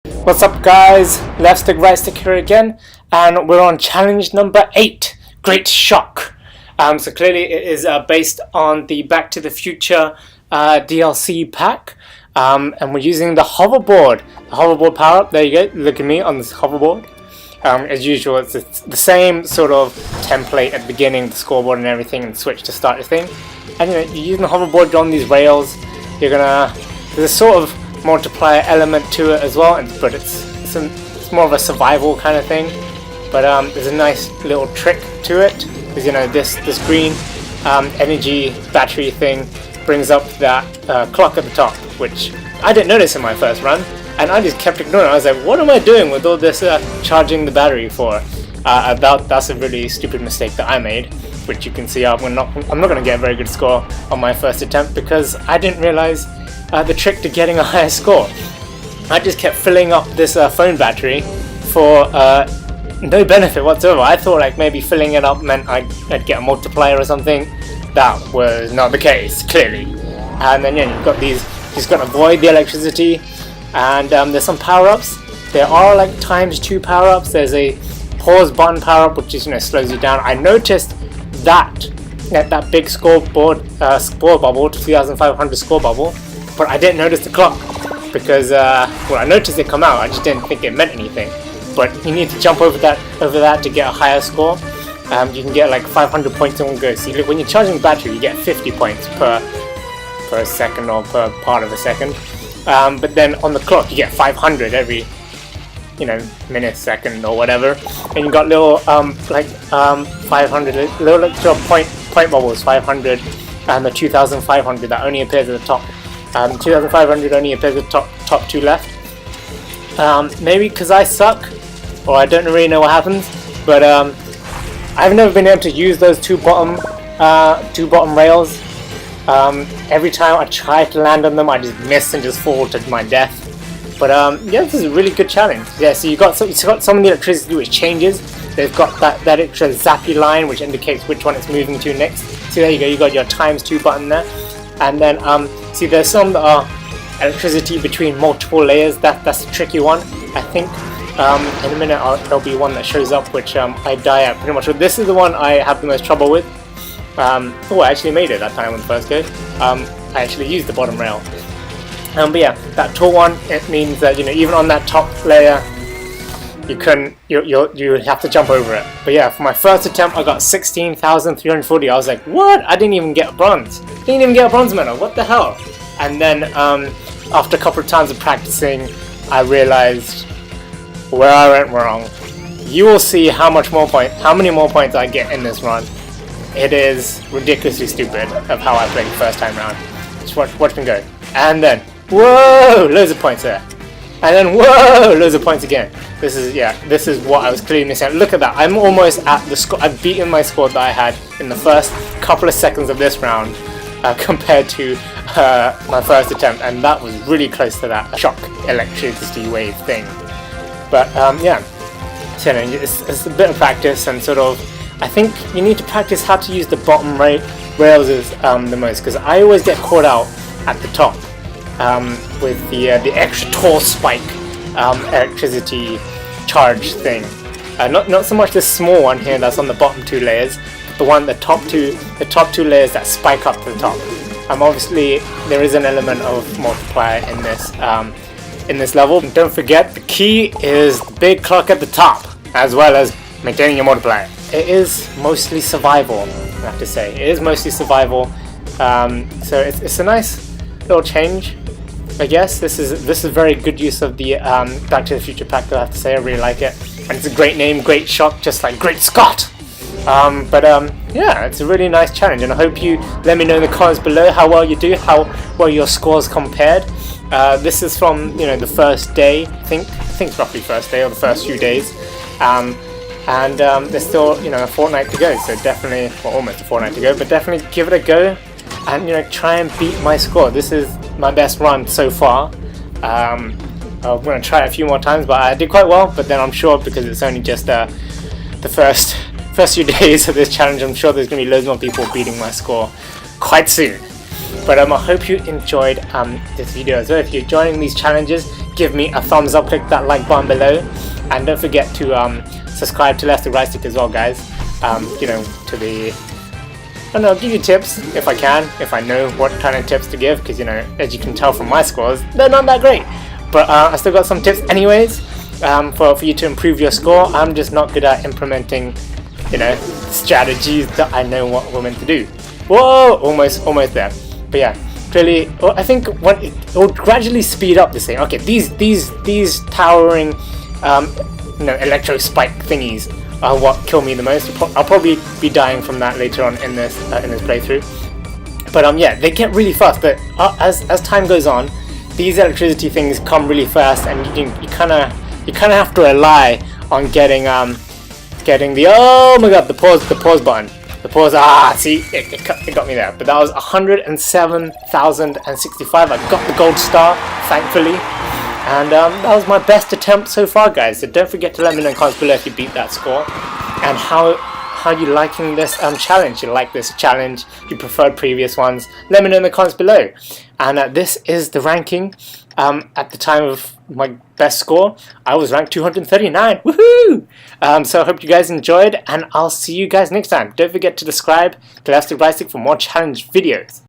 What's up guys, leftstickrightstick here again, and we're on challenge number 8, Great Shock. So clearly it is based on the Back to the Future DLC pack, and we're using the hoverboard. The hoverboard power up, there you go, look at me on this hoverboard. As usual, it's the same sort of template at the beginning, the scoreboard and everything, and switch to start the thing. And you're using the hoverboard on these rails, there's a sort of multiplier element to it as well, but it's more of a survival kind of thing. But there's a nice little trick to it, because this green energy battery thing brings up that clock at the top, which I didn't notice in my first run, and I just kept ignoring it. I was like, what am I doing with all this charging the battery for? That's a really stupid mistake that I made, which you can see I'm not going to get a very good score on my first attempt, because I didn't realize the trick to getting a higher score. I just kept filling up this phone battery for no benefit whatsoever. I thought like maybe filling it up meant I'd get a multiplier or something. That was not the case, clearly. And then you've got these, you just got to avoid the electricity, and there's some power-ups. There are like ×2 power-ups. There's a pause button power-up, which is slows you down. I noticed that big scoreboard score bubble, 2,500 score bubble, but I didn't notice the clock, because I noticed it come out, I just didn't think it meant anything. But you need to jump over that to get a higher score. You can get like 500 points in one go. See, look, when you're charging the battery, you get 50 points per second, or per part of a second. But then on the clock, you get 500 every minute, second, or whatever. And you got little 500 little point bubbles, 500, and the 2,500 that only appears at the top. 2,500 only appears at the top two left. Maybe because I suck, or I don't really know what happens, but I've never been able to use those two bottom rails. Every time I try to land on them, I just miss and just fall to my death. But yeah, this is a really good challenge. Yeah, so you've got some of the electricity which changes. They've got that extra zappy line which indicates which one it's moving to next. See, there you go, you got your ×2 button there. And then see, there's some that are electricity between multiple layers. That's the tricky one, I think. In a minute there'll be one that shows up which I die at pretty much. This is the one I have the most trouble with. I actually made it that time on the first go. I actually used the bottom rail. But yeah, that tall one, it means that even on that top layer, you have to jump over it. But yeah, for my first attempt, I got 16,340. I was like, what? I didn't even get a bronze. Didn't even get a bronze medal. What the hell? And then after a couple of times of practicing, I realized where I went wrong. You will see how many more points I get in this run. It is ridiculously stupid of how I played the first time round. Just watch me go. And then, whoa, loads of points there. And then, whoa, loads of points again. This is what I was clearly missing. Look at that. I'm almost at the score. I've beaten my score that I had in the first couple of seconds of this round compared to my first attempt, and that was really close to that shock electricity wave thing. But yeah, so it's a bit of practice, and sort of, I think you need to practice how to use the bottom rails the most, because I always get caught out at the top with the extra tall spike electricity charge thing. Not so much this small one here that's on the bottom two layers, but the top two layers that spike up to the top. Obviously there is an element of multiplier in this level. And don't forget, the key is the big clock at the top, as well as maintaining your multiplier. It is mostly survival, I have to say. It is mostly survival. So it's a nice little change, I guess. This is very good use of the Back to the Future pack, I have to say. I really like it, and it's a great name, Great Shock, just like Great Scott. Yeah, it's a really nice challenge, and I hope you let me know in the comments below how well you do, how well your scores compared. This is from the first day, I think it's roughly first day, or the first few days, and there's still a fortnight to go, so definitely, well, almost a fortnight to go, but definitely give it a go, and try and beat my score. This is my best run so far. I'm going to try it a few more times, but I did quite well. But then I'm sure, because it's only just the first few days of this challenge, I'm sure there's going to be loads more people beating my score quite soon. But I hope you enjoyed this video as well. If you're enjoying these challenges, give me a thumbs up, click that like button below, and don't forget to subscribe to leftstickrightstick as well, guys. You know, to the, I don't know, give you tips if I can, if I know what kind of tips to give, because, you know, as you can tell from my scores, they're not that great. But I still got some tips anyways, for you to improve your score. I'm just not good at implementing, you know, strategies that I know what we're meant to do. Whoa, almost there. But yeah, clearly, well, I think what it will gradually speed up this thing. Okay, these towering, you know, electro spike thingies are what kill me the most. I'll probably be dying from that later on in this playthrough. But yeah, they get really fast. But as time goes on, these electricity things come really fast, and you kind of have to rely on getting the, oh my god, the pause button. The pause, see, it got me there. But that was 107,065. I got the gold star, thankfully. And that was my best attempt so far, guys. So don't forget to let me know in the comments below if you beat that score. And how you liking this challenge. You like this challenge, you preferred previous ones. Let me know in the comments below. And this is the ranking. At the time of my best score, I was ranked 239. Woohoo! So I hope you guys enjoyed, and I'll see you guys next time. Don't forget to subscribe to leftstickrightstick for more challenge videos.